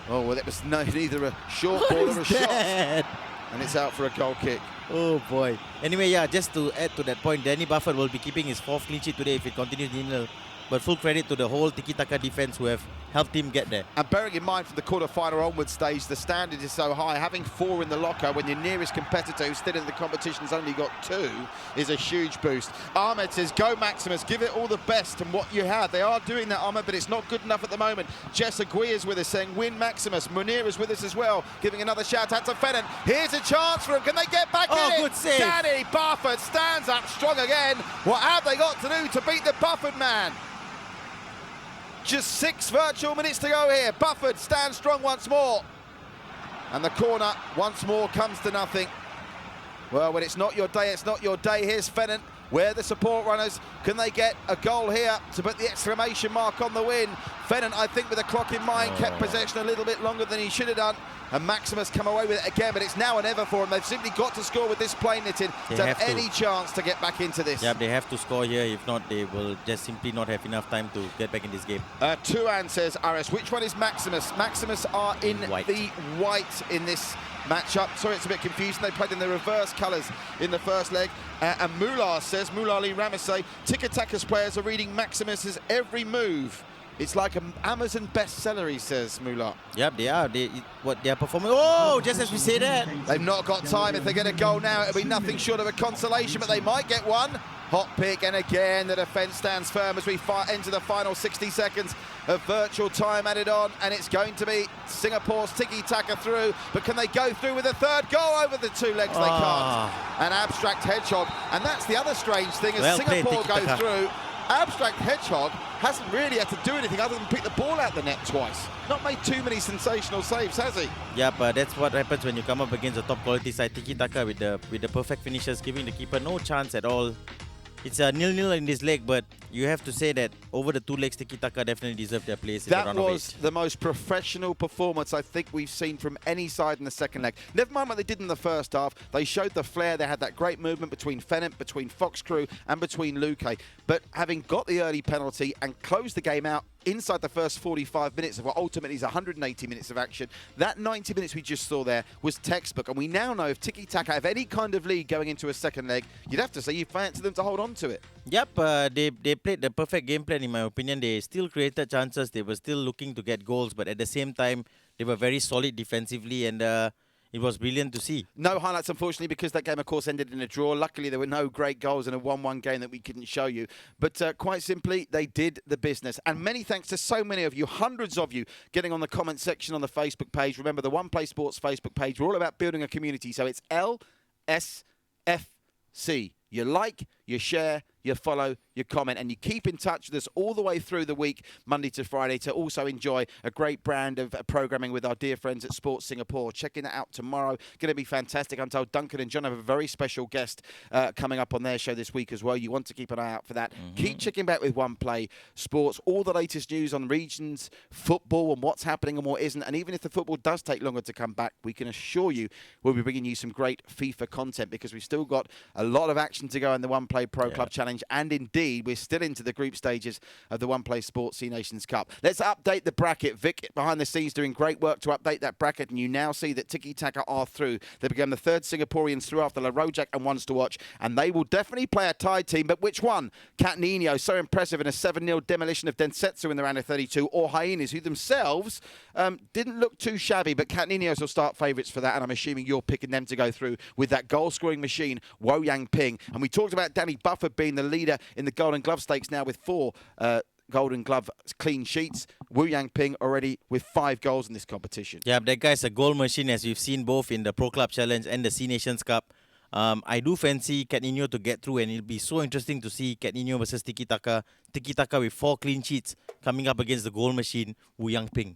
Oh, well, it was neither a short ball or a shot. And it's out for a goal kick. Oh boy. Anyway, yeah, just to add to that point, Danny Buffett will be keeping his 4th clean sheet today if it continues 0-0. But full credit to the whole Tiki Taka defense who have helped him get there. And bearing in mind from the quarter-final onward stage, the standard is so high. Having 4 in the locker when your nearest competitor who's still in the competition's only got 2 is a huge boost. Ahmed says, go Maximuss, give it all the best and what you have. They are doing that, Ahmed, but it's not good enough at the moment. Jess Aguirre's with us saying, win Maximuss. Munir is with us as well, giving another shout out to Fennan. Here's a chance for him. Can they get back in it? Good save. Danny Buffett stands up strong again. What have they got to do to beat the Buffett man? Just 6 virtual minutes to go here. Buffett stands strong once more. And the corner once more comes to nothing. Well, when it's not your day, it's not your day. Here's Fennan. Where the support runners, can they get a goal here to put the exclamation mark on the win? Fennan, I think with the clock in mind, kept possession a little bit longer than he should have done. And Maximuss come away with it again, but it's now or never for them. They've simply got to score with this play, Nitin, to have any chance to get back into this. Yeah, they have to score here. If not, they will just simply not have enough time to get back in this game. Tuan says, RS, which one is Maximuss? Maximuss are in White. the white in this matchup. Sorry, it's a bit confusing. They played in the reverse colours in the first leg. And Mullah says, Mulali Ramesay, Tiki Taka's players are reading Maximuss's every move. It's like an Amazon bestseller, he says, Mullah. Yep, they are. They are performing. Oh, just as we say that. They've not got time. If they get a goal now, it'll be nothing short of a consolation, but they might get one. Hot pick, and again, the defence stands firm as we enter the final 60 seconds of virtual time added on, and it's going to be Singapore's Tiki Taka through, but can they go through with a 3rd goal over the 2 legs? They can't. An abstract hedgehog, and that's the other strange thing, as Singapore go through, abstract hedgehog hasn't really had to do anything other than pick the ball out the net twice. Not made too many sensational saves, has he? Yeah, but that's what happens when you come up against a top quality side. Tiki Taka with the perfect finishes, giving the keeper no chance at all. It's a 0-0 in this leg, but you have to say that over the 2 legs, Tiki Taka definitely deserved their place in the round of 8. That was the most professional performance I think we've seen from any side in the second leg. Never mind what they did in the first half. They showed the flair. They had that great movement between Fennant, between Fox Crew, and between Luque. But having got the early penalty and closed the game out inside the first 45 minutes of what ultimately is 180 minutes of action, that 90 minutes we just saw there was textbook. And we now know if Tiki Taka have any kind of lead going into a second leg, you'd have to say you fancy them to hold on to it. Yep, they played the perfect game plan, in my opinion. They still created chances. They were still looking to get goals, but at the same time, they were very solid defensively, and it was brilliant to see. No highlights, unfortunately, because that game, of course, ended in a draw. Luckily, there were no great goals in a 1-1 game that we couldn't show you. But quite simply, they did the business. And many thanks to so many of you, hundreds of you, getting on the comment section on the Facebook page. Remember, the One Play Sports Facebook page, we're all about building a community. So it's LSFC. You like, you share, you follow, you comment, and you keep in touch with us all the way through the week, Monday to Friday, to also enjoy a great brand of programming with our dear friends at Sports Singapore. Checking that out tomorrow. Going to be fantastic. I'm told Duncan and John have a very special guest coming up on their show this week as well. You want to keep an eye out for that. Keep checking back with One Play Sports. All the latest news on regions, football, and what's happening and what isn't. And even if the football does take longer to come back, we can assure you we'll be bringing you some great FIFA content because we've still got a lot of action to go in the One Play Pro Club Challenge. And indeed, we're still into the group stages of the One Play Sports C Nations Cup. Let's update the bracket. Vic, behind the scenes, doing great work to update that bracket, and you now see that Tiki Taka are through. They became the 3rd Singaporeans through after La Rojak and Ones to Watch, and they will definitely play a tied team, but which one? Cat Nino, so impressive in a 7-0 demolition of Densetsu in the round of 32, or Hyenas, who themselves didn't look too shabby, but Cat Ninos will start favourites for that, and I'm assuming you're picking them to go through with that goal-scoring machine, Wo Yang Ping. And we talked about Danny Buffett being the leader in the Golden Glove Stakes now with 4 Golden Glove clean sheets. Wu Yangping already with 5 goals in this competition. Yeah, that guy's a goal machine, as we've seen both in the Pro Club Challenge and the C Nations Cup. I do fancy Cat Nino to get through, and it'll be so interesting to see Cat Nino versus Tiki Taka. Tiki Taka with 4 clean sheets coming up against the goal machine, Wu Yangping.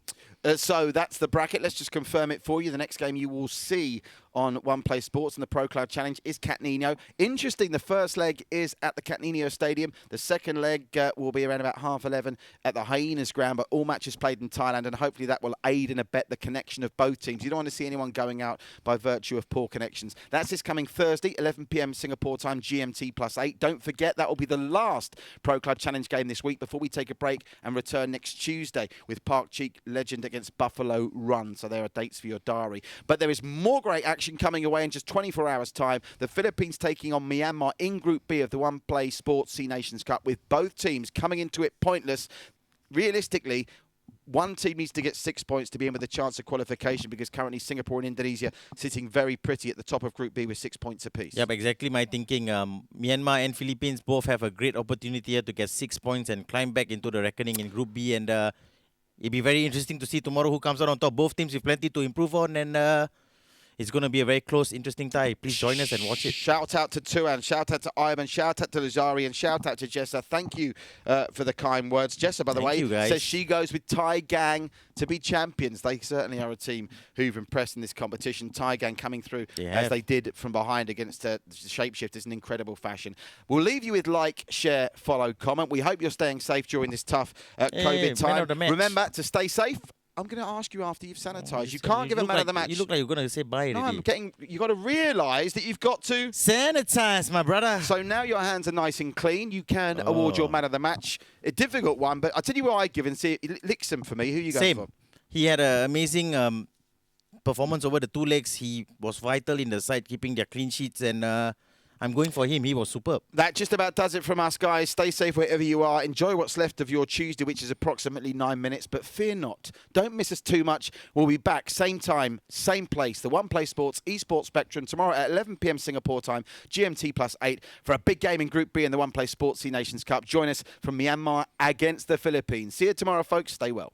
So that's the bracket. Let's just confirm it for you. The next game you will see on One Play Sports and the Pro Cloud Challenge is Cat Nino. Interesting, the first leg is at the Cat Nino Stadium. The second leg will be around about 11:30 at the Hyenas ground, but all matches played in Thailand, and hopefully that will aid and abet the connection of both teams. You don't want to see anyone going out by virtue of poor connections. That's this coming Thursday, 11 p.m. Singapore time, GMT +8. Don't forget, that will be the last Pro Club Challenge game this week before we take a break and return next Tuesday with Park Cheek Legend against Buffalo Run. So there are dates for your diary. But there is more great action coming away in just 24 hours' time. The Philippines taking on Myanmar in Group B of the One Play Sports C Nations Cup, with both teams coming into it pointless. Realistically, one team needs to get 6 points to be in with a chance of qualification, because currently Singapore and Indonesia sitting very pretty at the top of Group B with 6 points apiece. Yep, exactly my thinking. Myanmar and Philippines both have a great opportunity here to get 6 points and climb back into the reckoning in Group B. And it'll be very interesting to see tomorrow who comes out on top. Both teams with plenty to improve on, and it's going to be a very close, interesting tie. Please join us and watch it. Shout out to Tuan, shout out to Ivan, shout out to Lazari, and shout out to Jessa. Thank you for the kind words. Jessa, by the way, says she goes with Thai Gang to be champions. They certainly are a team who've impressed in this competition. Thai Gang coming through as they did from behind against the Shapeshifters in incredible fashion. We'll leave you with like, share, follow, comment. We hope you're staying safe during this tough COVID time. Remember to stay safe. I'm going to ask you after you've sanitised. You can't give a man of the match. You look like you're going to say bye already. No, you've got to realise that you've got to sanitise, my brother. So now your hands are nice and clean. You can award your man of the match. A difficult one, but I'll tell you what I give and see. Lixon for me. Who you going for? He had an amazing performance over the 2 legs. He was vital in the side, keeping their clean sheets, and I'm going for him. He was superb. That just about does it from us, guys. Stay safe wherever you are. Enjoy what's left of your Tuesday, which is approximately 9 minutes. But fear not. Don't miss us too much. We'll be back same time, same place. The One Play Sports Esports Spectrum tomorrow at 11 p.m. Singapore time, GMT +8, for a big game in Group B in the One Play Sports C Nations Cup. Join us from Myanmar against the Philippines. See you tomorrow, folks. Stay well.